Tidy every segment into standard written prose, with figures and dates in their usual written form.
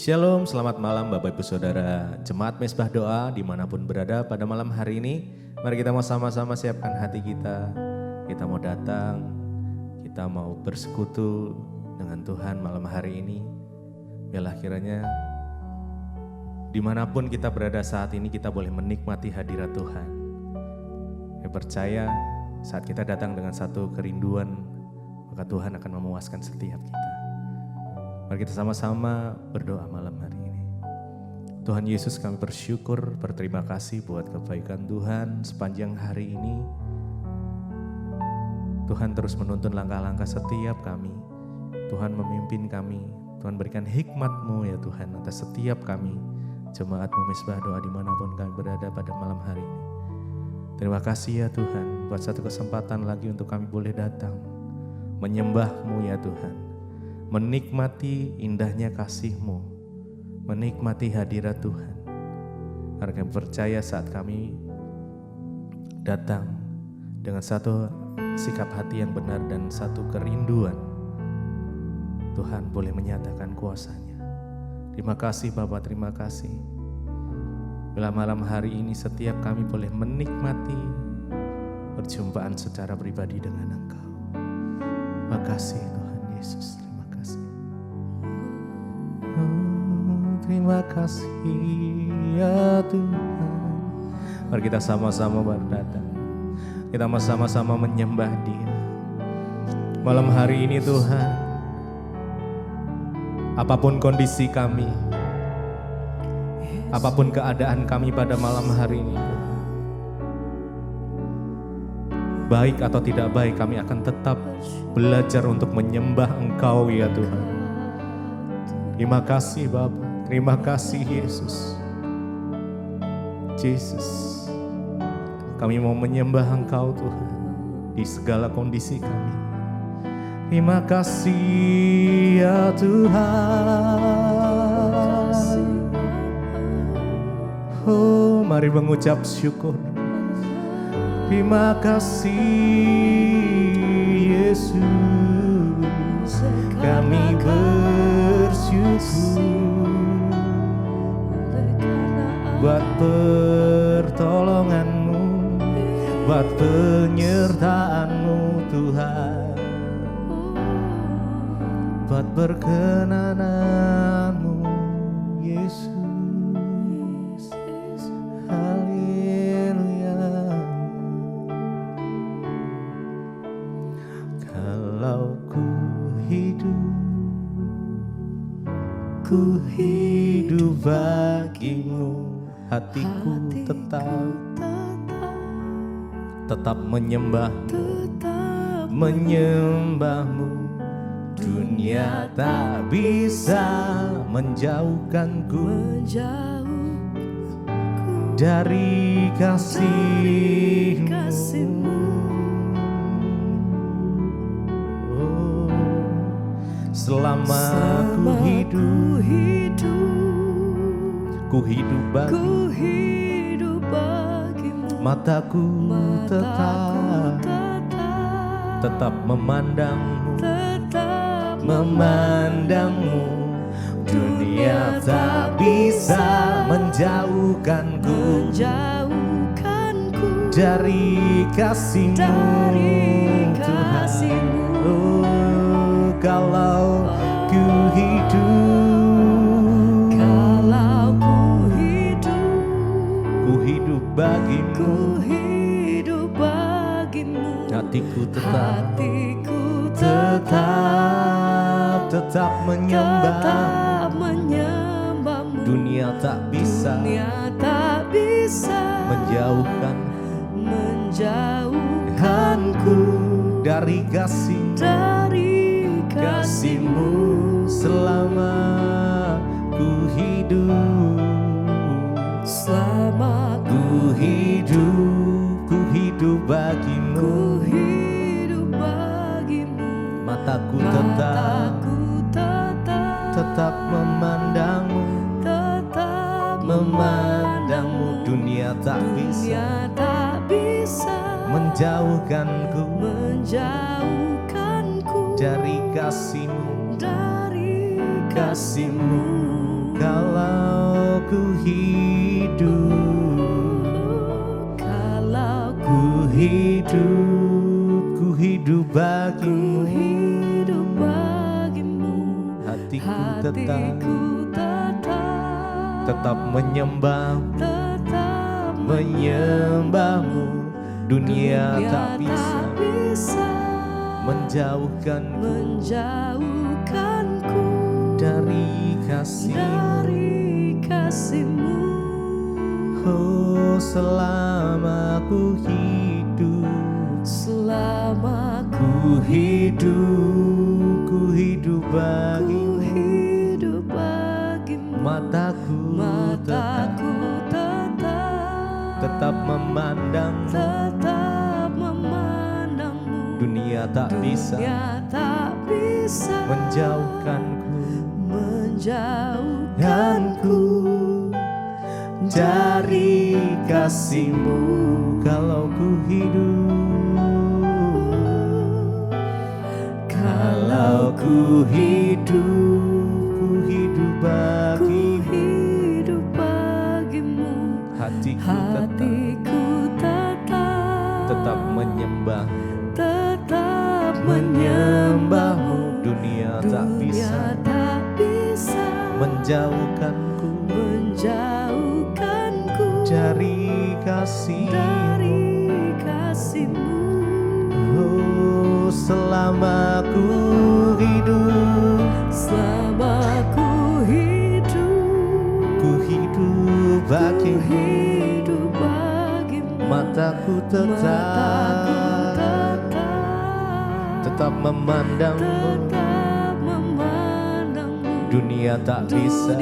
Shalom, selamat malam Bapak Ibu Saudara Jemaat Mezbah Doa dimanapun berada pada malam hari ini. Mari kita mau sama-sama siapkan hati kita. Kita mau datang, kita mau bersekutu dengan Tuhan malam hari ini. Biarlah kiranya dimanapun kita berada saat ini kita boleh menikmati hadirat Tuhan. Saya percaya saat kita datang dengan satu kerinduan, maka Tuhan akan memuaskan setiap kita. Mari kita sama-sama berdoa malam hari ini. Tuhan Yesus, kami bersyukur, berterima kasih buat kebaikan Tuhan sepanjang hari ini. Tuhan terus menuntun langkah-langkah setiap kami. Tuhan memimpin kami. Tuhan berikan hikmat-Mu ya Tuhan atas setiap kami. Jemaat-Mu Mezbah Doa dimanapun kami berada pada malam hari ini. Terima kasih ya Tuhan buat satu kesempatan lagi untuk kami boleh datang. Menyembah-Mu ya Tuhan. Menikmati indahnya kasih-Mu, menikmati hadirat Tuhan. Karena kami percaya saat kami datang dengan satu sikap hati yang benar dan satu kerinduan, Tuhan boleh menyatakan kuasa-Nya. Terima kasih Bapak, terima kasih. Bila malam hari ini setiap kami boleh menikmati perjumpaan secara pribadi dengan Engkau. Terima kasih Tuhan Yesus. Terima kasih ya Tuhan. Mari kita sama-sama berdatang. Kita sama-sama menyembah Dia. Malam hari ini Tuhan, apapun kondisi kami, apapun keadaan kami pada malam hari ini, baik atau tidak baik, kami akan tetap belajar untuk menyembah Engkau ya Tuhan. Terima kasih Bapa. Terima kasih Yesus. Yesus, kami mau menyembah Engkau Tuhan di segala kondisi kami. Terima kasih ya Tuhan. Oh, mari mengucap syukur. Terima kasih Yesus. Kami bersyukur buat pertolongan-Mu, buat penyertaan-Mu Tuhan, buat perkenanan-Mu Yesus. Haleluya. Kalau ku hidup bagi-Mu, hatiku tetap menyembah-Mu. Dunia tak bisa menjauhkanku dari kasih-Mu. Oh, selama ku hidup bagi-Mu, mataku tetap memandang-Mu. Dunia tak bisa menjauhkanku dari kasih-Mu Tuhan. Oh, kalau ku hidup bagi-Mu, hatiku tetap menyembah-Mu. Dunia tak bisa menjauhkanku dari kasih-Mu. Selama ku hidup, ku hidup bagi-Mu. Mataku tetap memandang-Mu. Dunia tak bisa menjauhkanku dari kasih-Mu. Kalau ku hidup, Kalau ku hidup bagimu. hidup bagimu, Hatiku hatiku tetap menyembah, tetap menyembahmu. Dunia tak bisa bisa menjauhkanku menjauhkanku dari kasih-Mu. Oh, selama ku hidup, selama ku hidup bagimu. hidup bagimu, Mataku tetap memandangmu. tetap memandangmu. Dunia tak bisa Dunia tak bisa menjauhkanku dari kasih-Mu. Kalau ku hidup, kalau ku hidup bagimu. hidup bagimu, Hatiku tetap menyembah, tetap menyembahmu. Dunia tak bisa tak bisa menjauhkanku dari kasih-Mu. Oh, selama ku hidup, bagimu. Mataku tetap memandangmu. Dunia tak bisa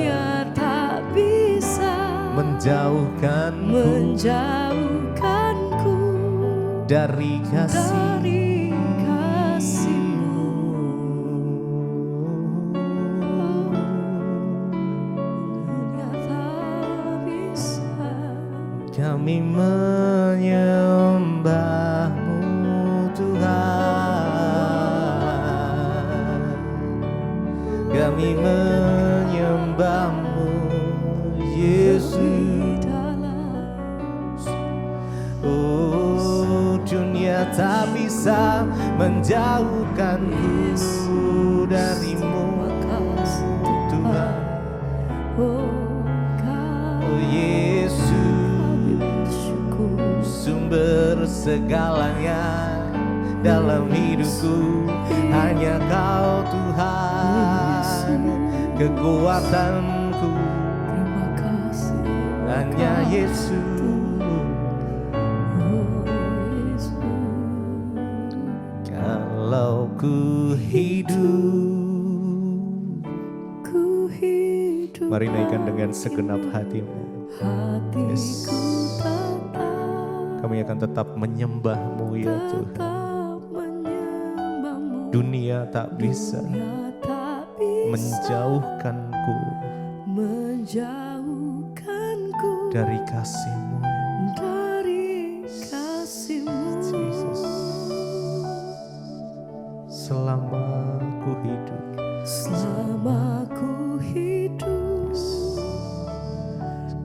menjauhkanku dari kasih-Mu. Kami menyembah-Mu Tuhan, kami menyembah-Mu Yesus. Oh, dunia tak bisa menjauhkanku dari-Mu Tuhan. Oh Yesus, sumber segalanya dalam hidupku, hanya Kau Tuhan, kekuatanku hanya Yesus. Kalau ku hidup, mari naikkan dengan segenap hatimu. Yes. Kami akan tetap menyembah-Mu ya Tuhan. Dunia tak bisa menjauhkanku dari kasih-Mu. Jesus. Selama ku hidup,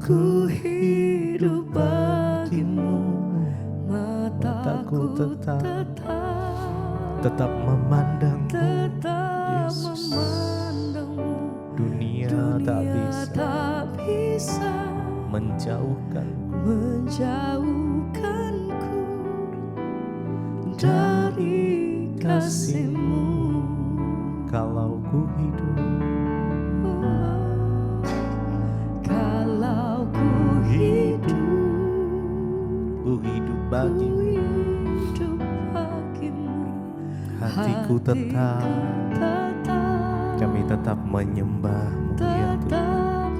ku hidup bagimu. Mataku tetap memandangmu, Yesus. Dunia tak bisa menjauhkanku dari kasih-Mu. Kalau ku hidup, ku hidup bagimu. Hatiku kami tetap menyembah-Mu ya Tuhan.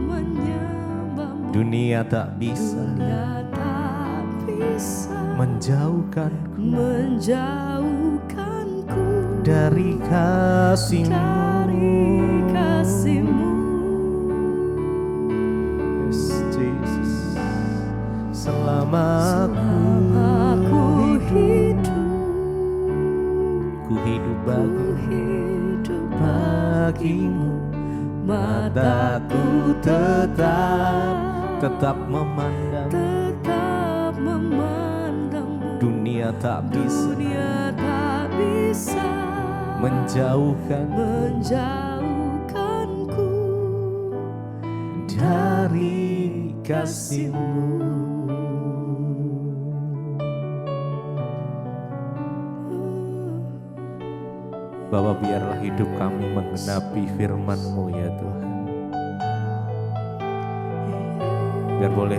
Dunia tak bisa menjauhkanku dari kasih-Mu. Yes, Jesus. Selama ku hidup bagimu. mataku tetap memandang. tetap memandangmu. Dunia tak bisa Dunia tak bisa menjauhkanku dari kasih-Mu. Bapa, biarlah hidup kami menggenapi firman-Mu ya Tuhan. Biar boleh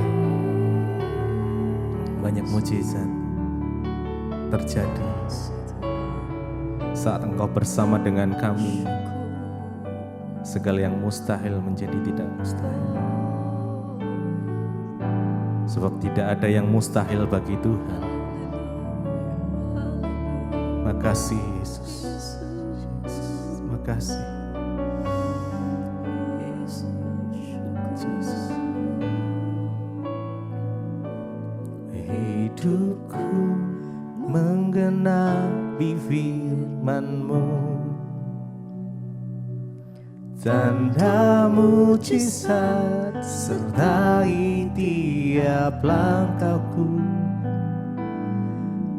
banyak mujizat terjadi saat Engkau bersama dengan kami. Segala yang mustahil menjadi tidak mustahil. Sebab tidak ada yang mustahil bagi Tuhan. Makasih Yesus. Makasih. Yesus. Hidupku menggenapi firman-Mu, tanda mujizat sertai tiap langkahku.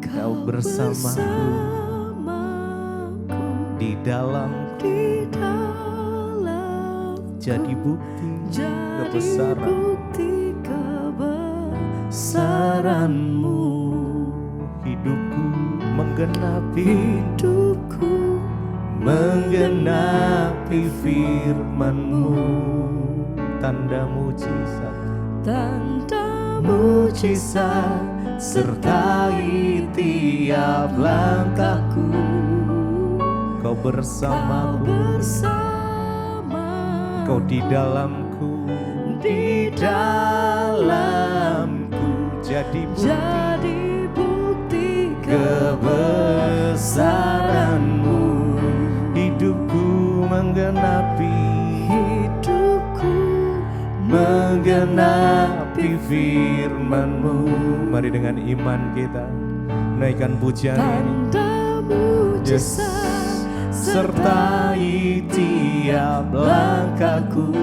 Kau bersamaku di dalamku, jadi bukti kebesaran-Mu. Hidupku menggenapi firman-Mu, tanda mujizat sertai tiap langkahku. Kau bersamaku, Kau di dalamku, jadi bukti kebesaran-Mu. Hidupku menggenapi firman-Mu. Mari dengan iman kita naikkan pujian ini. Yes. Sertai tiap langkahku.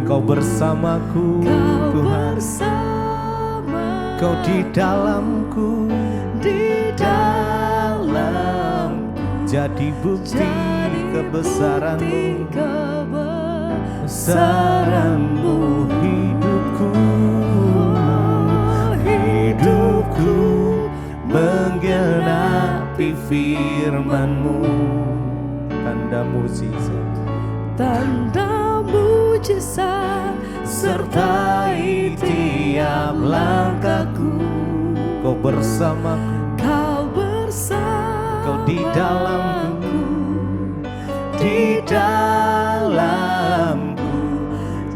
Engkau bersamaku Tuhan. Kau di dalamku, jadi bukti kebesaran-Mu. Hidupku menggenapi firman-Mu, tanda mujizat sertai tiap langkahku. Kau bersamaku, Kau di dalamku,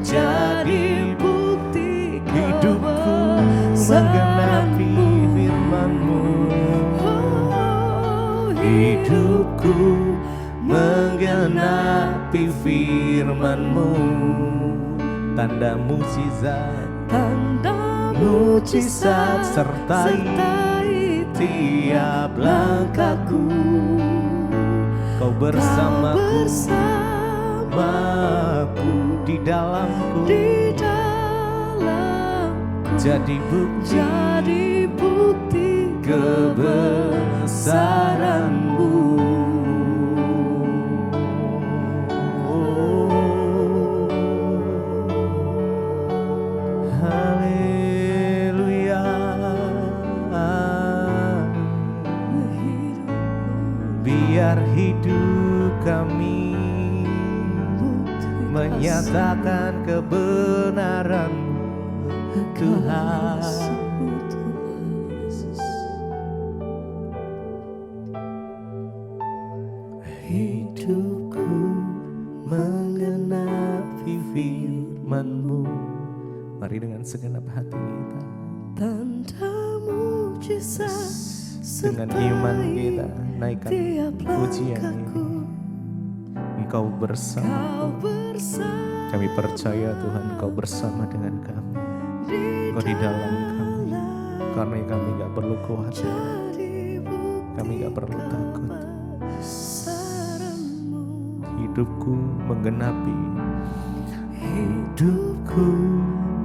jadi bukti hidupku menggenapi firman-Mu. Hidupku menggenapi firman-Mu, tanda mujizat sertai tiap langkahku. Kau bersamaku di dalamku, jadi bukti kebesaran-Mu. Haleluya. Biar hidup kami menyatakan kebenaran Tuhan. Hidupku menggenapi firman-Mu. Mari dengan segenap hati kita, tanda mujizat dengan iman kita naikkan pujian ini. Engkau bersamaku. Kami percaya Tuhan Engkau bersama dengan kami. Engkau di dalam kami. Karena kami gak perlu khawatir, kami gak perlu takut. Hidupku menggenapi hidupku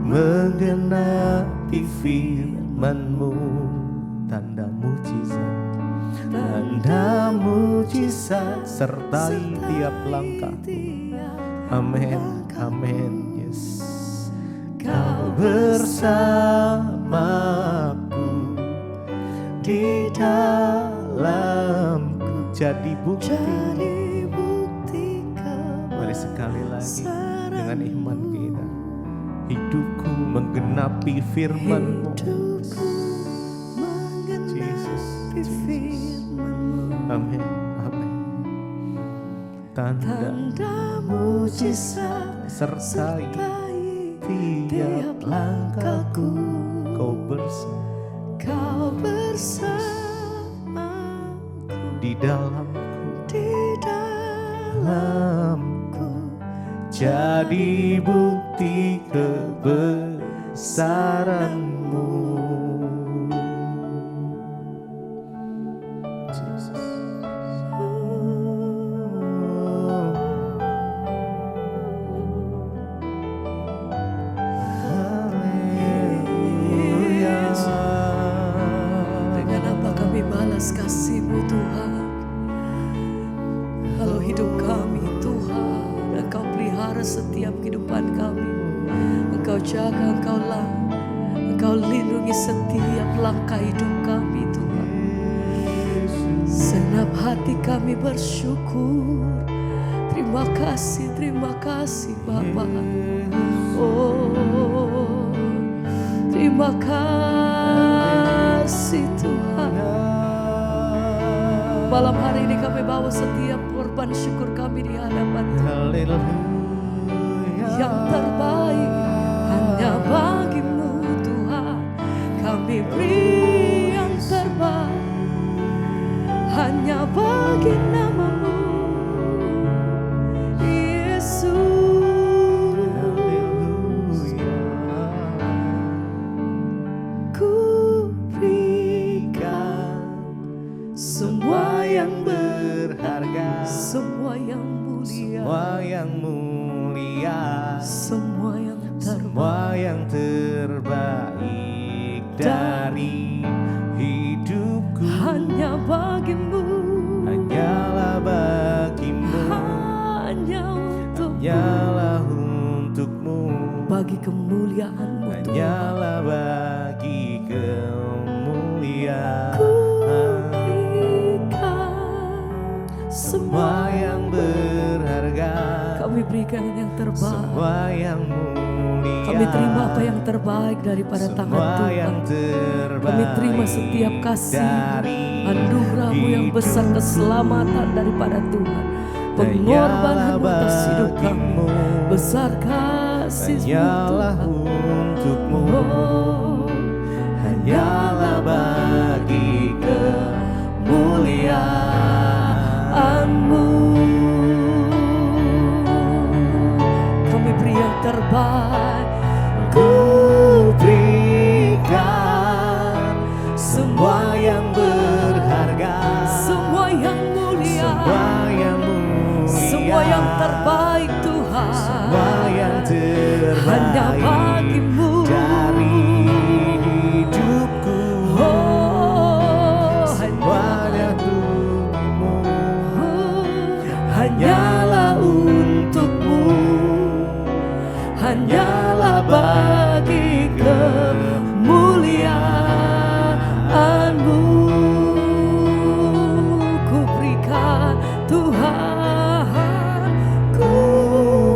menggenapi firman-Mu. Tanda mujizat sertai tiap langkahku. Amin, amin, yes. Kau bersamaku di dalamku, jadi bukti. Mari sekali lagi dengan iman kita, hidupku menggenapi firman-Mu. Yesus, amin, amin. Tanda mujizat sertai tiap langkahku. Kau bersamaku di dalamku, jadi bukti kebesaran-Mu. Kasih-Mu Tuhan, kalau hidup kami Tuhan, Engkau pelihara setiap kehidupan kami, Engkau jaga, Engkau lindungi setiap langkah hidup kami Tuhan. Senap hati kami bersyukur. Terima kasih Bapa. Oh, terima kasih Tuhan. Malam hari ini kami bawa setiap korban syukur kami di hadapan Tuhan. Yang terbaik hanya bagi-Mu Tuhan. Kami beri yang terbaik hanya bagi nama-Mu Yesus. Ku berikan semua yang berharga, semua yang mulia, semua yang terbaik dari hidupku, hanya bagi-Mu, hanyalah bagi-Mu, hanyalah untukmu, bagi kemuliaan-Mu, hanyalah bagi kemuliaan. Semua yang berharga, kami berikan yang terbaik. Semua yang mulia, kami terima apa yang terbaik daripada tangan Tuhan. Kami terima setiap kasih, anugerah-Mu yang besar, keselamatan daripada Tuhan, pengorbanan-Mu atas hidup kami. Besar kasih-Mu Tuhan, untukmu, hanyalah bagi kemuliaan-Mu. Kami beri yang terbaik. Ku berikan semua yang berharga, semua yang mulia, semua yang terbaik Tuhan, semua yang terbaik hanya bagi-Mu dari hidupku. Oh, semuanya untukmu, hanyalah untukmu, hanyalah bagi kemuliaan-Mu. Ku berikan Tuhan, ku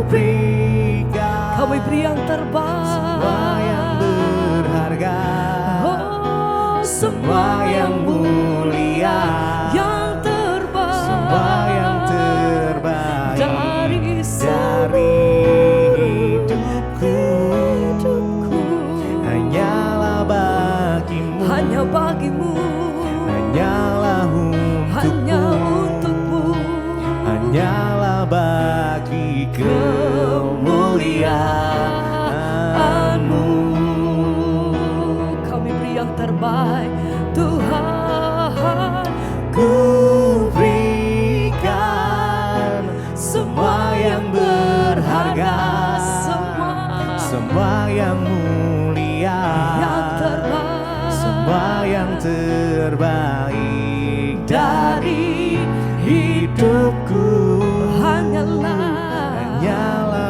berikan, kami beri yang terbaik, semua yang berharga, oh, semua yang mulia, yang terbaik, semua yang terbaik dari hidupku, hanyalah bagi-Mu, hanya bagi-Mu, hanyalah untukmu, hanyalah bagi kemuliaan-Mu. Kami beri yang terbaik Tuhan. Ku berikan semua yang berharga, semua yang terbaik dari hidupku hanyalah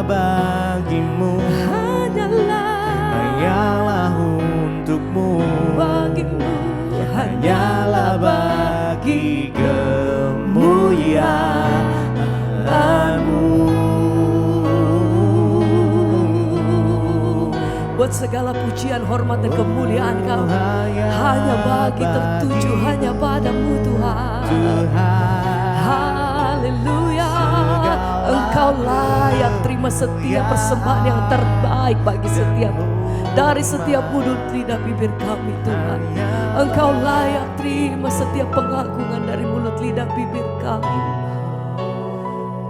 bagimu, hanyalah untukmu, hanyalah bagi kemuliaan-Mu. Buat segala pujian, hormat dan kemuliaan Kau hanya bagi tertuju hanya padamu Tuhan. Haleluya. Engkau layak terima setiap persembahan yang terbaik bagi dari setiap mulut lidah bibir kami Tuhan. Engkau layak terima setiap pengagungan dari mulut lidah bibir kami.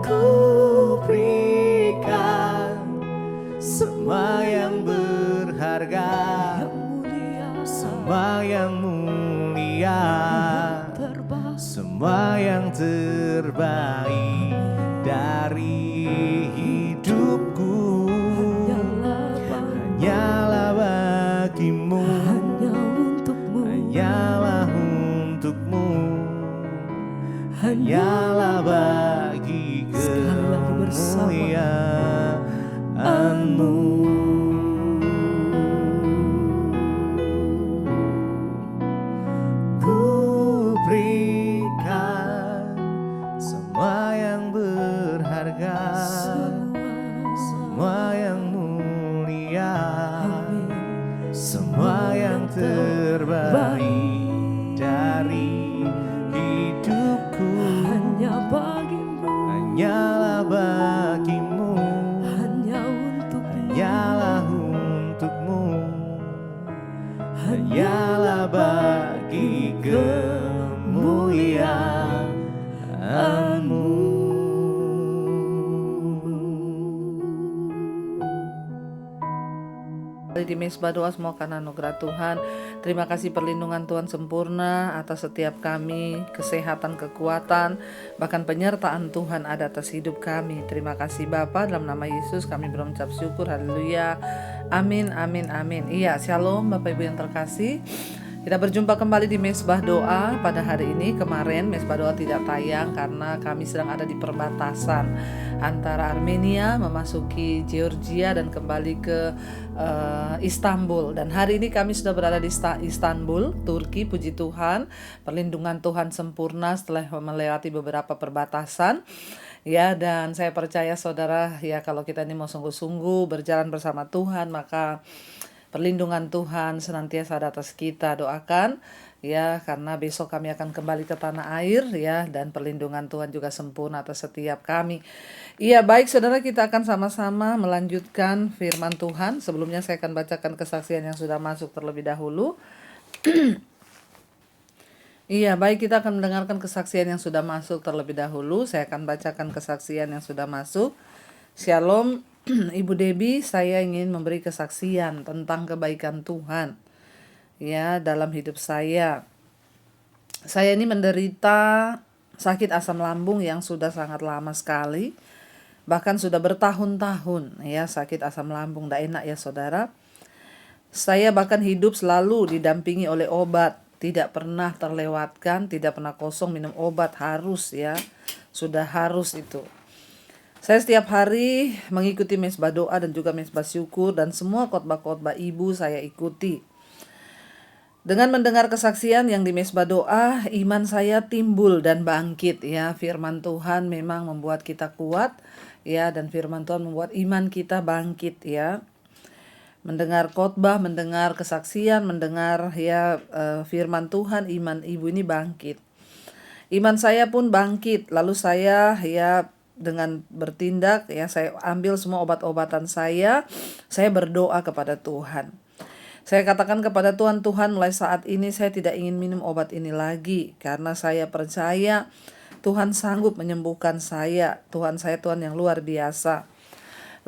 Ku berikan semua yang berharga, semua yang mulia, semua yang terbaik dari hidupku hanyalah bagimu, hanyalah untukmu, hanyalah bagi kemuliaan-Mu. Ku berikan semua yang berharga, semua yang mulia, semua yang terbaik dari hidupku hanyalah bagimu, hanyalah untukmu, hanyalah bagi kemuliaan-Mu. Di Mezbah Doa semua karena anugerah Tuhan. Terima kasih perlindungan Tuhan sempurna atas setiap kami, kesehatan, kekuatan, bahkan penyertaan Tuhan ada atas hidup kami. Terima kasih Bapa, dalam nama Yesus kami berucap syukur. Haleluya. Amin, amin, amin. Iya, shalom Bapak Ibu yang terkasih. Kita berjumpa kembali di Mezbah Doa pada hari ini. Kemarin Mezbah Doa tidak tayang karena kami sedang ada di perbatasan antara Armenia memasuki Georgia dan kembali ke Istanbul. Dan hari ini kami sudah berada di Istanbul, Turki. Puji Tuhan, perlindungan Tuhan sempurna setelah melewati beberapa perbatasan. Ya, dan saya percaya saudara, ya kalau kita ini mau sungguh-sungguh berjalan bersama Tuhan, maka perlindungan Tuhan senantiasa ada atas kita. Doakan ya, karena besok kami akan kembali ke tanah air ya, dan perlindungan Tuhan juga sempurna atas setiap kami. Iya, baik saudara, kita akan sama-sama melanjutkan firman Tuhan. Sebelumnya saya akan bacakan kesaksian yang sudah masuk terlebih dahulu. Iya, baik, kita akan mendengarkan kesaksian yang sudah masuk terlebih dahulu. Saya akan bacakan kesaksian yang sudah masuk. Shalom Ibu Debbie, saya ingin memberi kesaksian tentang kebaikan Tuhan ya dalam hidup saya. Saya ini menderita sakit asam lambung yang sudah sangat lama sekali, bahkan sudah bertahun-tahun ya, sakit asam lambung, tidak enak ya saudara. Saya bahkan hidup selalu didampingi oleh obat, tidak pernah terlewatkan, tidak pernah kosong minum obat, harus ya, sudah harus itu. Saya setiap hari mengikuti Mezbah Doa dan juga Mezbah Syukur, dan semua khotbah-khotbah ibu saya ikuti. Dengan mendengar kesaksian yang di Mezbah Doa, iman saya timbul dan bangkit ya. Firman Tuhan memang membuat kita kuat ya, dan firman Tuhan membuat iman kita bangkit ya. Mendengar khotbah, mendengar kesaksian, mendengar ya firman Tuhan, iman ibu ini bangkit. Iman saya pun bangkit, lalu saya ya dengan bertindak ya, saya ambil semua obat-obatan saya berdoa kepada Tuhan. Saya katakan kepada Tuhan, Tuhan mulai saat ini saya tidak ingin minum obat ini lagi, karena saya percaya Tuhan sanggup menyembuhkan saya. Tuhan saya Tuhan yang luar biasa.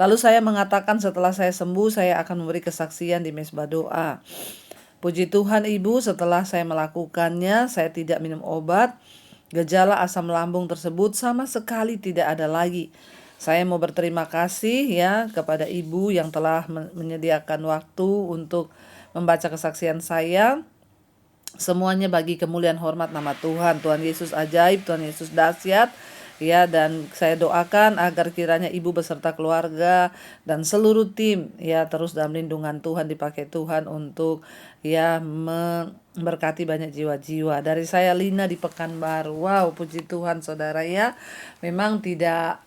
Lalu saya mengatakan setelah saya sembuh, saya akan memberi kesaksian di Mezbah Doa. Puji Tuhan Ibu, setelah saya melakukannya, saya tidak minum obat. Gejala asam lambung tersebut sama sekali tidak ada lagi. Saya mau berterima kasih ya kepada Ibu yang telah menyediakan waktu untuk membaca kesaksian saya. Semuanya bagi kemuliaan hormat nama Tuhan. Tuhan Yesus ajaib, Tuhan Yesus dahsyat. Ya, dan saya doakan agar kiranya ibu beserta keluarga dan seluruh tim ya terus dalam lindungan Tuhan, dipakai Tuhan untuk ya memberkati banyak jiwa-jiwa. Dari saya Lina di Pekanbaru. Wow, puji Tuhan saudara ya. Memang tidak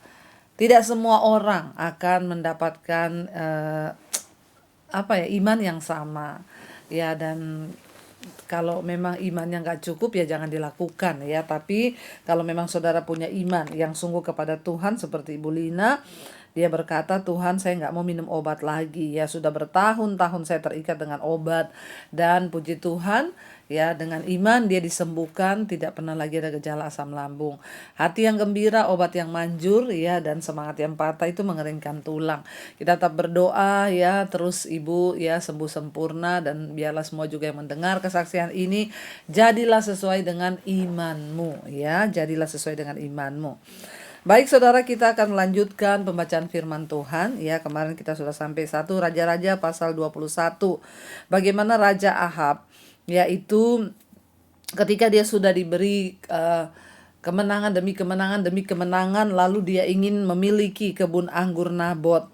semua orang akan mendapatkan iman yang sama ya, dan kalau memang imannya nggak cukup ya jangan dilakukan ya. Tapi kalau memang saudara punya iman yang sungguh kepada Tuhan seperti Ibu Lina, dia berkata, Tuhan saya nggak mau minum obat lagi ya, sudah bertahun-tahun saya terikat dengan obat, dan puji Tuhan ya dengan iman dia disembuhkan, tidak pernah lagi ada gejala asam lambung. Hati yang gembira, obat yang manjur ya, dan semangat yang patah itu mengeringkan tulang. Kita tetap berdoa ya, terus ibu ya sembuh sempurna, dan biarlah semua juga yang mendengar kesaksian ini jadilah sesuai dengan imanmu ya, jadilah sesuai dengan imanmu. Baik saudara, kita akan melanjutkan pembacaan firman Tuhan ya. Kemarin kita sudah sampai 1 Raja-Raja pasal 21. Bagaimana Raja Ahab yaitu ketika dia sudah diberi kemenangan demi kemenangan, lalu dia ingin memiliki kebun anggur Nabot.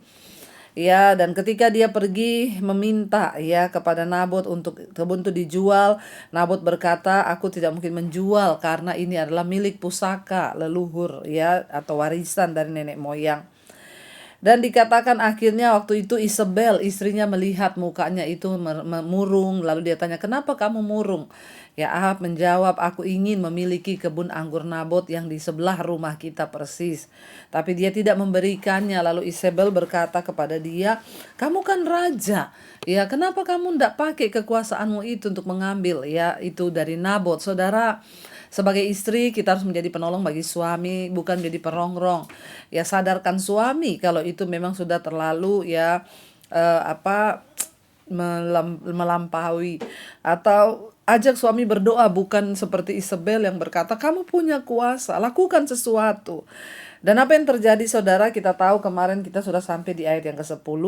Ya, dan ketika dia pergi meminta ya kepada Nabot untuk kebun itu dijual, Nabot berkata, aku tidak mungkin menjual karena ini adalah milik pusaka leluhur ya, atau warisan dari nenek moyang. Dan dikatakan akhirnya waktu itu Isabel istrinya melihat mukanya itu murung, lalu dia tanya, kenapa kamu murung? Ya, Ahab menjawab, aku ingin memiliki kebun anggur Nabot yang di sebelah rumah kita persis. Tapi dia tidak memberikannya. Lalu Isabel berkata kepada dia, kamu kan raja, ya kenapa kamu tidak pakai kekuasaanmu itu untuk mengambil ya itu dari Nabot? Saudara, sebagai istri kita harus menjadi penolong bagi suami, bukan menjadi perongrong. Ya, sadarkan suami kalau itu memang sudah terlalu ya melampaui, atau ajak suami berdoa, bukan seperti Isabel yang berkata kamu punya kuasa, lakukan sesuatu. Dan apa yang terjadi saudara, kita tahu kemarin kita sudah sampai di ayat yang ke-10.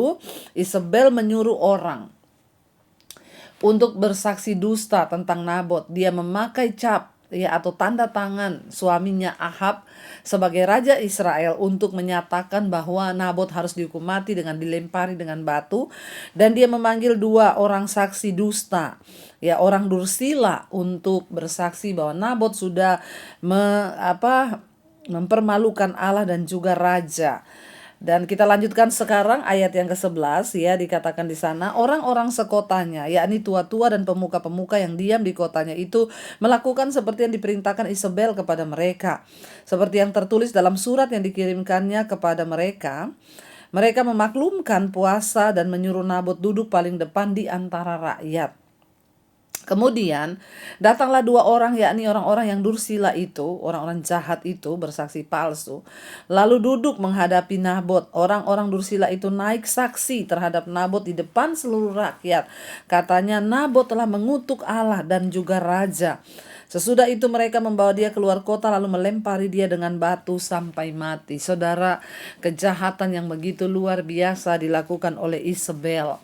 Isabel menyuruh orang untuk bersaksi dusta tentang Nabot. Dia memakai cap ya atau tanda tangan suaminya Ahab sebagai raja Israel untuk menyatakan bahwa Nabot harus dihukum mati dengan dilempari dengan batu, dan dia memanggil 2 orang saksi dusta ya, orang dursila, untuk bersaksi bahwa Nabot sudah mempermalukan Allah dan juga raja. Dan kita lanjutkan sekarang ayat yang ke-11 ya, dikatakan di sana, orang-orang sekotanya, yakni tua-tua dan pemuka-pemuka yang diam di kotanya itu melakukan seperti yang diperintahkan Isabel kepada mereka. Seperti yang tertulis dalam surat yang dikirimkannya kepada mereka. Mereka memaklumkan puasa dan menyuruh Nabot duduk paling depan di antara rakyat. Kemudian datanglah 2 orang, yakni orang-orang yang dursila itu, orang-orang jahat itu, bersaksi palsu, lalu duduk menghadapi Nabot. Orang-orang dursila itu naik saksi terhadap Nabot di depan seluruh rakyat. Katanya, Nabot telah mengutuk Allah dan juga raja. Sesudah itu mereka membawa dia keluar kota lalu melempari dia dengan batu sampai mati. Saudara, kejahatan yang begitu luar biasa dilakukan oleh Isabel.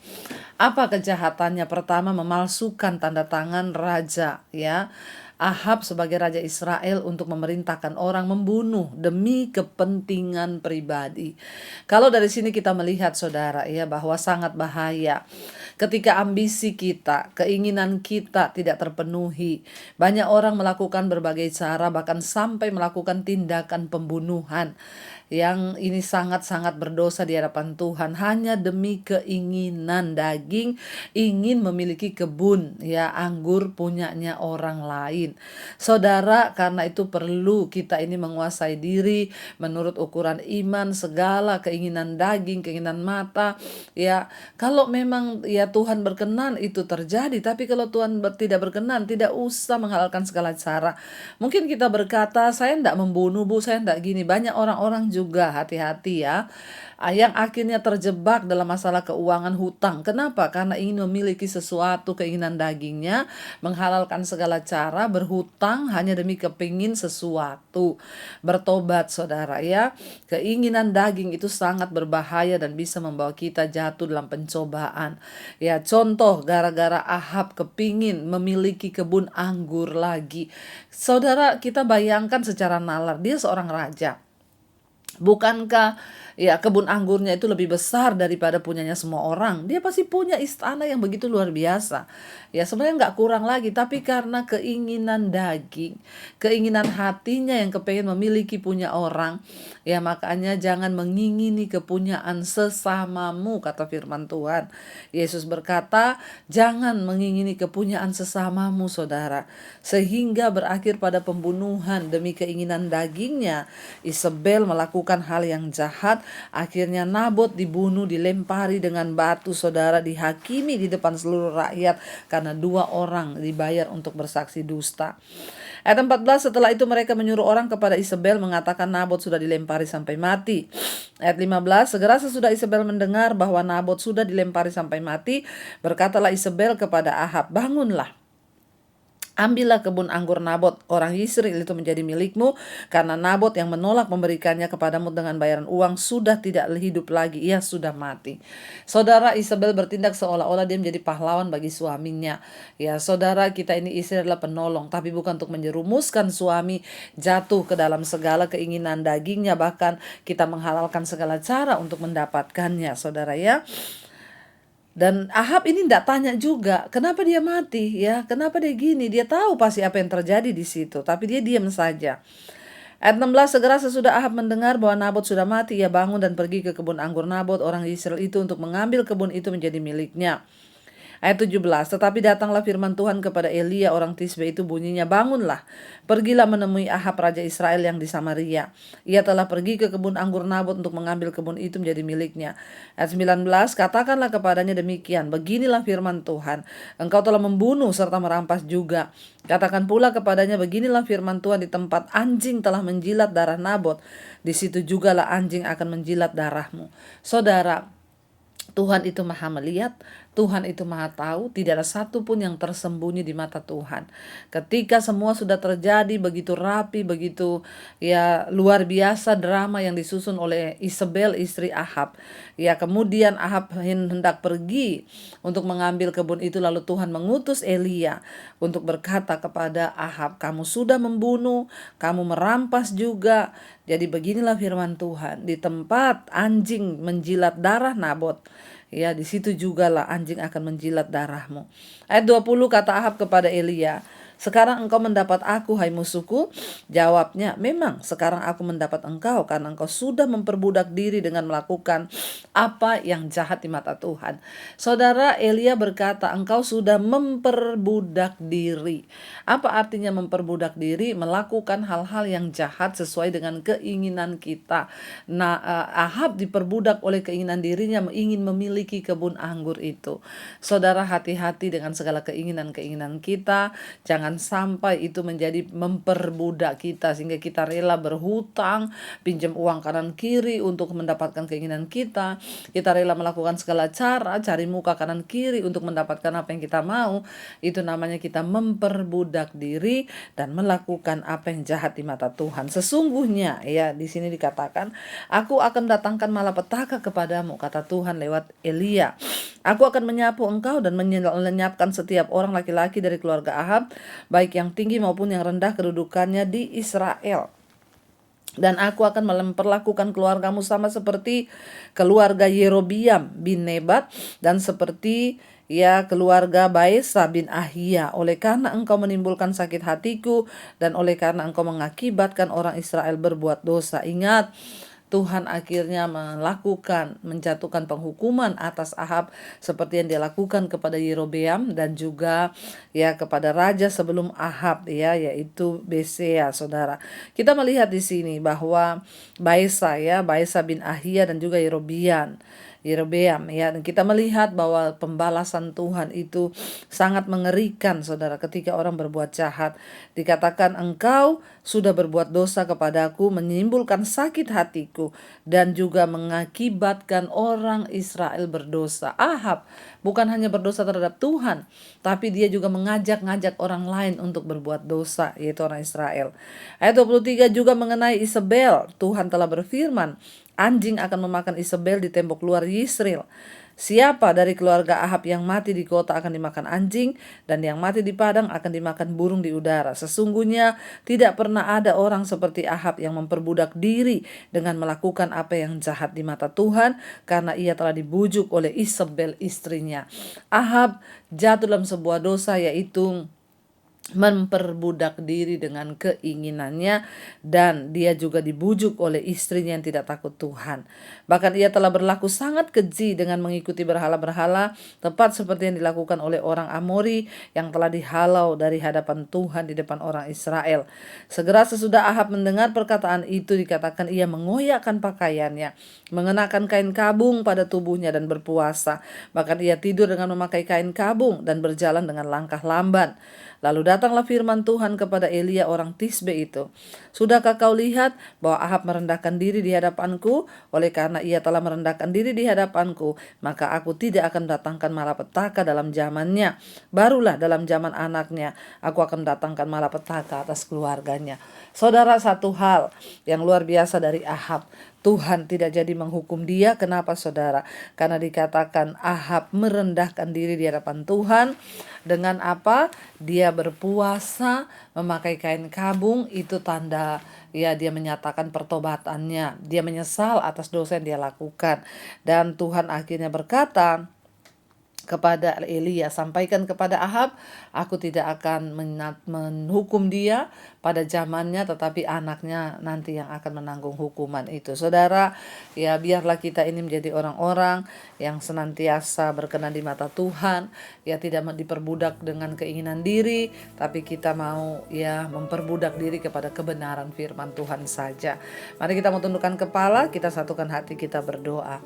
Apa kejahatannya? Pertama, memalsukan tanda tangan raja ya, Ahab sebagai raja Israel untuk memerintahkan orang membunuh demi kepentingan pribadi. Kalau dari sini kita melihat saudara ya, bahwa sangat bahaya ketika ambisi kita, keinginan kita tidak terpenuhi. Banyak orang melakukan berbagai cara, bahkan sampai melakukan tindakan pembunuhan, yang ini sangat-sangat berdosa di hadapan Tuhan, hanya demi keinginan daging, ingin memiliki kebun ya anggur punyanya orang lain. Saudara, karena itu perlu kita ini menguasai diri menurut ukuran iman. Segala keinginan daging, keinginan mata ya, kalau memang ya Tuhan berkenan itu terjadi, tapi kalau Tuhan tidak berkenan, tidak usah menghalalkan segala cara. Mungkin kita berkata, saya tidak membunuh Bu, saya tidak gini. Banyak orang-orang juga hati-hati ya, yang akhirnya terjebak dalam masalah keuangan hutang. Kenapa? Karena ingin memiliki sesuatu, keinginan dagingnya, menghalalkan segala cara, berhutang hanya demi kepingin sesuatu. Bertobat saudara ya, keinginan daging itu sangat berbahaya dan bisa membawa kita jatuh dalam pencobaan. Ya contoh, gara-gara Ahab kepingin memiliki kebun anggur lagi. Saudara, kita bayangkan secara nalar, dia seorang raja. Bukankah ya kebun anggurnya itu lebih besar daripada punyanya semua orang? Dia pasti punya istana yang begitu luar biasa. Ya sebenarnya nggak kurang lagi, tapi karena keinginan daging, keinginan hatinya yang kepengen memiliki punya orang, ya makanya jangan mengingini kepunyaan sesamamu, kata firman Tuhan. Yesus berkata, jangan mengingini kepunyaan sesamamu saudara, sehingga berakhir pada pembunuhan demi keinginan dagingnya. Isabel melakukan hal yang jahat, akhirnya Nabot dibunuh, dilempari dengan batu saudara, dihakimi di depan seluruh rakyat karena 2 orang dibayar untuk bersaksi dusta. Ayat 14, setelah itu mereka menyuruh orang kepada Isabel mengatakan Nabot sudah dilempari sampai mati. Ayat 15, segera sesudah Isabel mendengar bahwa Nabot sudah dilempari sampai mati, berkatalah Isabel kepada Ahab, bangunlah, ambillah kebun anggur Nabot orang Yisrael itu menjadi milikmu, karena Nabot yang menolak memberikannya kepadamu dengan bayaran uang sudah tidak hidup lagi, ia sudah mati. Saudara, Isabel bertindak seolah-olah dia menjadi pahlawan bagi suaminya. Ya saudara, kita ini istri adalah penolong, tapi bukan untuk menjerumuskan suami jatuh ke dalam segala keinginan dagingnya, bahkan kita menghalalkan segala cara untuk mendapatkannya saudara ya. Dan Ahab ini tidak tanya juga kenapa dia mati ya, kenapa dia gini. Dia tahu pasti apa yang terjadi di situ, tapi dia diam saja. Ayat 16, segera sesudah Ahab mendengar bahwa Nabot sudah mati, ia bangun dan pergi ke kebun anggur Nabot orang Israel itu untuk mengambil kebun itu menjadi miliknya. Ayat 17, tetapi datanglah firman Tuhan kepada Elia orang Tisbe itu, bunyinya, bangunlah, pergilah menemui Ahab raja Israel yang di Samaria. Ia telah pergi ke kebun anggur Nabot untuk mengambil kebun itu menjadi miliknya. Ayat 19, katakanlah kepadanya demikian, beginilah firman Tuhan, engkau telah membunuh serta merampas juga. Katakan pula kepadanya, beginilah firman Tuhan, di tempat anjing telah menjilat darah Nabot, di situ jugalah anjing akan menjilat darahmu. Saudara, Tuhan itu maha melihat, Tuhan itu maha tahu, tidak ada satu pun yang tersembunyi di mata Tuhan. Ketika semua sudah terjadi begitu rapi, begitu ya luar biasa drama yang disusun oleh Isabel istri Ahab. Ya kemudian Ahab hendak pergi untuk mengambil kebun itu, lalu Tuhan mengutus Elia untuk berkata kepada Ahab, kamu sudah membunuh, kamu merampas juga. Jadi beginilah firman Tuhan, di tempat anjing menjilat darah Nabot, ya di situ jugalah anjing akan menjilat darahmu. Ayat 20, kata Ahab kepada Elia, sekarang engkau mendapat aku, hai musuhku. Jawabnya, memang sekarang aku mendapat engkau, karena engkau sudah memperbudak diri dengan melakukan apa yang jahat di mata Tuhan. Saudara, Elia berkata, engkau sudah memperbudak diri. Apa artinya memperbudak diri? Melakukan hal-hal yang jahat sesuai dengan keinginan kita. Nah, Ahab diperbudak oleh keinginan dirinya, ingin memiliki kebun anggur itu. Saudara, hati-hati dengan segala keinginan-keinginan kita. Jangan sampai itu menjadi memperbudak kita sehingga kita rela berhutang, pinjam uang kanan kiri untuk mendapatkan keinginan kita. Kita rela melakukan segala cara, cari muka kanan kiri untuk mendapatkan apa yang kita mau. Itu namanya kita memperbudak diri dan melakukan apa yang jahat di mata Tuhan. Sesungguhnya ya di sini dikatakan, aku akan datangkan malapetaka kepadamu, kata Tuhan lewat Elia. Aku akan menyapu engkau dan melenyapkan setiap orang laki-laki dari keluarga Ahab, baik yang tinggi maupun yang rendah kedudukannya di Israel. Dan aku akan memperlakukan keluargamu sama seperti keluarga Yerobiam bin Nebat dan seperti ya keluarga Baesa bin Ahia, oleh karena engkau menimbulkan sakit hatiku dan oleh karena engkau mengakibatkan orang Israel berbuat dosa. Ingat, Tuhan akhirnya menjatuhkan penghukuman atas Ahab seperti yang dia lakukan kepada Yerobeam dan juga ya kepada raja sebelum Ahab ya, yaitu Besea. Saudara, kita melihat di sini bahwa Baesa bin Ahia dan juga Yerobeam Yerobeam ya. Dan kita melihat bahwa pembalasan Tuhan itu sangat mengerikan saudara ketika orang berbuat jahat. Dikatakan engkau sudah berbuat dosa kepadaku, menimbulkan sakit hatiku, dan juga mengakibatkan orang Israel berdosa. Ahab bukan hanya berdosa terhadap Tuhan, tapi dia juga mengajak-ngajak orang lain untuk berbuat dosa, yaitu orang Israel. Ayat 23 juga mengenai Isabel. Tuhan telah berfirman, anjing akan memakan Isabel di tembok luar Yisrael. Siapa dari keluarga Ahab yang mati di kota akan dimakan anjing, dan yang mati di padang akan dimakan burung di udara. Sesungguhnya tidak pernah ada orang seperti Ahab yang memperbudak diri dengan melakukan apa yang jahat di mata Tuhan, karena ia telah dibujuk oleh Isabel istrinya. Ahab jatuh dalam sebuah dosa, yaitu memperbudak diri dengan keinginannya, dan dia juga dibujuk oleh istrinya yang tidak takut Tuhan. Bahkan ia telah berlaku sangat keji dengan mengikuti berhala-berhala, tepat seperti yang dilakukan oleh orang Amori yang telah dihalau dari hadapan Tuhan di depan orang Israel. Segera sesudah Ahab mendengar perkataan itu, dikatakan ia mengoyakkan pakaiannya, mengenakan kain kabung pada tubuhnya dan berpuasa. Bahkan ia tidur dengan memakai kain kabung dan berjalan dengan langkah lamban. Lalu datanglah firman Tuhan kepada Elia orang Tisbe itu. Sudahkah kau lihat bahwa Ahab merendahkan diri di hadapanku? Oleh karena ia telah merendahkan diri di hadapanku, maka aku tidak akan datangkan malapetaka dalam zamannya. Barulah dalam zaman anaknya aku akan datangkan malapetaka atas keluarganya. Saudara, satu hal yang luar biasa dari Ahab, Tuhan tidak jadi menghukum dia. Kenapa saudara? Karena dikatakan Ahab merendahkan diri di hadapan Tuhan. Dengan apa? Dia berpuasa, memakai kain kabung. Itu tanda ya dia menyatakan pertobatannya. Dia menyesal atas dosa yang dia lakukan. Dan Tuhan akhirnya berkata kepada Elia, sampaikan kepada Ahab, aku tidak akan menghukum dia pada zamannya, tetapi anaknya nanti yang akan menanggung hukuman itu. Saudara, ya biarlah kita ini menjadi orang-orang yang senantiasa berkenan di mata Tuhan, ya tidak diperbudak dengan keinginan diri, tapi kita mau ya memperbudak diri kepada kebenaran firman Tuhan saja. Mari kita mau tundukkan kepala, kita satukan hati, kita berdoa.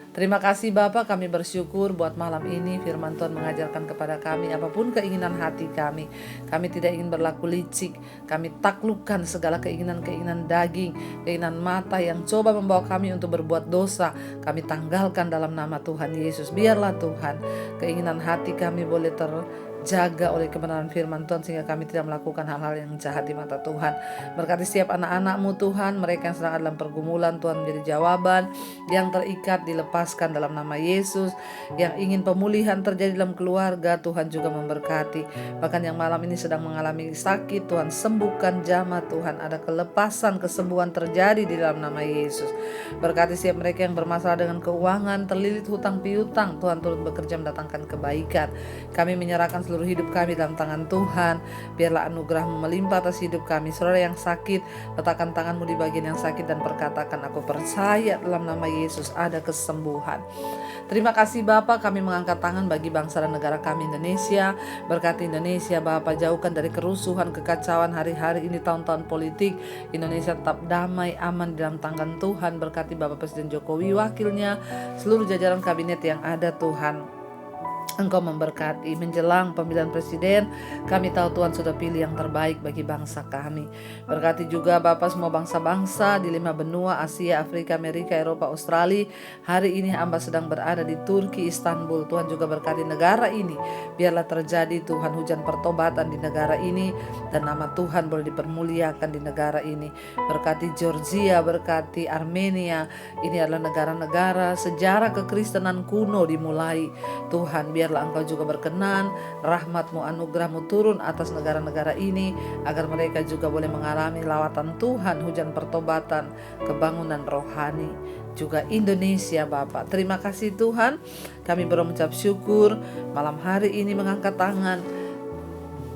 Terima kasih Bapa, kami bersyukur buat malam ini firman Tuhan mengajarkan kepada kami apapun keinginan hati kami. Kami tidak ingin berlaku licik, kami taklukkan segala keinginan-keinginan daging, keinginan mata yang coba membawa kami untuk berbuat dosa. Kami tanggalkan dalam nama Tuhan Yesus. Biarlah Tuhan keinginan hati kami boleh terjaga oleh kebenaran firman Tuhan, sehingga kami tidak melakukan hal-hal yang jahat di mata Tuhan. Berkati setiap anak-anak-Mu Tuhan, mereka yang sedang dalam pergumulan, Tuhan menjadi jawaban, yang terikat dilepaskan dalam nama Yesus, yang ingin pemulihan terjadi dalam keluarga, Tuhan juga memberkati. Bahkan yang malam ini sedang mengalami sakit, Tuhan sembuhkan jamah Tuhan, ada kelepasan, kesembuhan terjadi di dalam nama Yesus. Berkati setiap mereka yang bermasalah dengan keuangan, terlilit hutang piutang, Tuhan turut bekerja mendatangkan kebaikan. Kami menyerahkan seluruh hidup kami dalam tangan Tuhan. Biarlah anugerah-Mu melimpah atas hidup kami. Saudara yang sakit, letakkan tangan-Mu di bagian yang sakit dan perkatakan, aku percaya dalam nama Yesus ada kesembuhan. Terima kasih Bapa, kami mengangkat tangan bagi bangsa dan negara kami Indonesia. Berkati Indonesia Bapa, jauhkan dari kerusuhan, kekacauan hari-hari ini, tahun-tahun politik. Indonesia tetap damai, aman di dalam tangan Tuhan. Berkati Bapak Presiden Jokowi, wakilnya, seluruh jajaran kabinet yang ada Tuhan. Engkau memberkati menjelang pemilihan presiden. Kami tahu Tuhan sudah pilih yang terbaik bagi bangsa kami. Berkati juga Bapa semua bangsa-bangsa di 5 benua, Asia, Afrika, Amerika, Eropa, Australia. Hari ini hamba sedang berada di Turki, Istanbul. Tuhan juga berkati negara ini. Biarlah terjadi Tuhan hujan pertobatan di negara ini, dan nama Tuhan boleh dipermuliakan di negara ini. Berkati Georgia, berkati Armenia. Ini adalah negara-negara sejarah kekristenan kuno dimulai. Tuhan, biarlah Engkau juga berkenan, rahmat-Mu, anugerah-Mu turun atas negara-negara ini, agar mereka juga boleh mengalami lawatan Tuhan, hujan pertobatan, kebangunan rohani. Juga Indonesia Bapak, terima kasih Tuhan. Kami berucap syukur malam hari ini, mengangkat tangan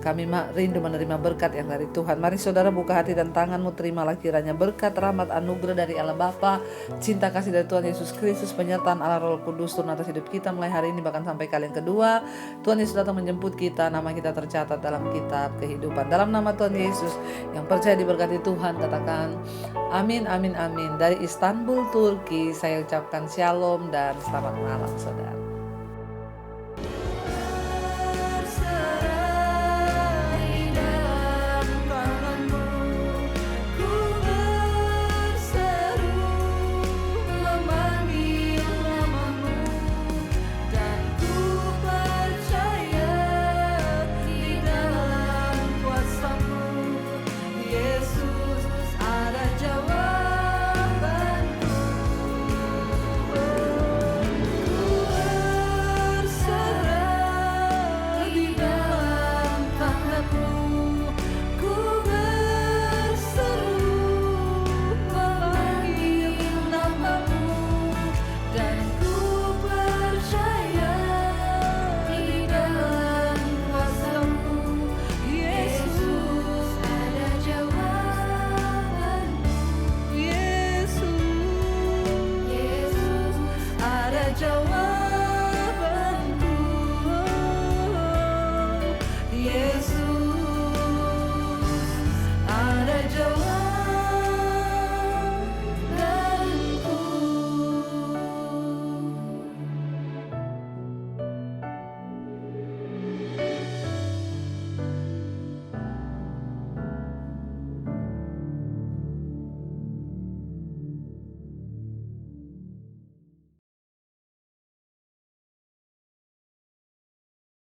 Kami rindu menerima berkat yang dari Tuhan. Mari saudara buka hati dan tanganmu, terimalah kiranya berkat, rahmat, anugerah dari Allah Bapa, cinta kasih dari Tuhan Yesus Kristus, penyertaan Allah Roh Kudus turun atas hidup kita mulai hari ini bahkan sampai kali yang kedua. Tuhan Yesus datang menjemput kita, nama kita tercatat dalam kitab kehidupan. Dalam nama Tuhan Yesus, yang percaya diberkati Tuhan katakan amin, amin, amin. Dari Istanbul, Turki, saya ucapkan shalom dan selamat malam saudara.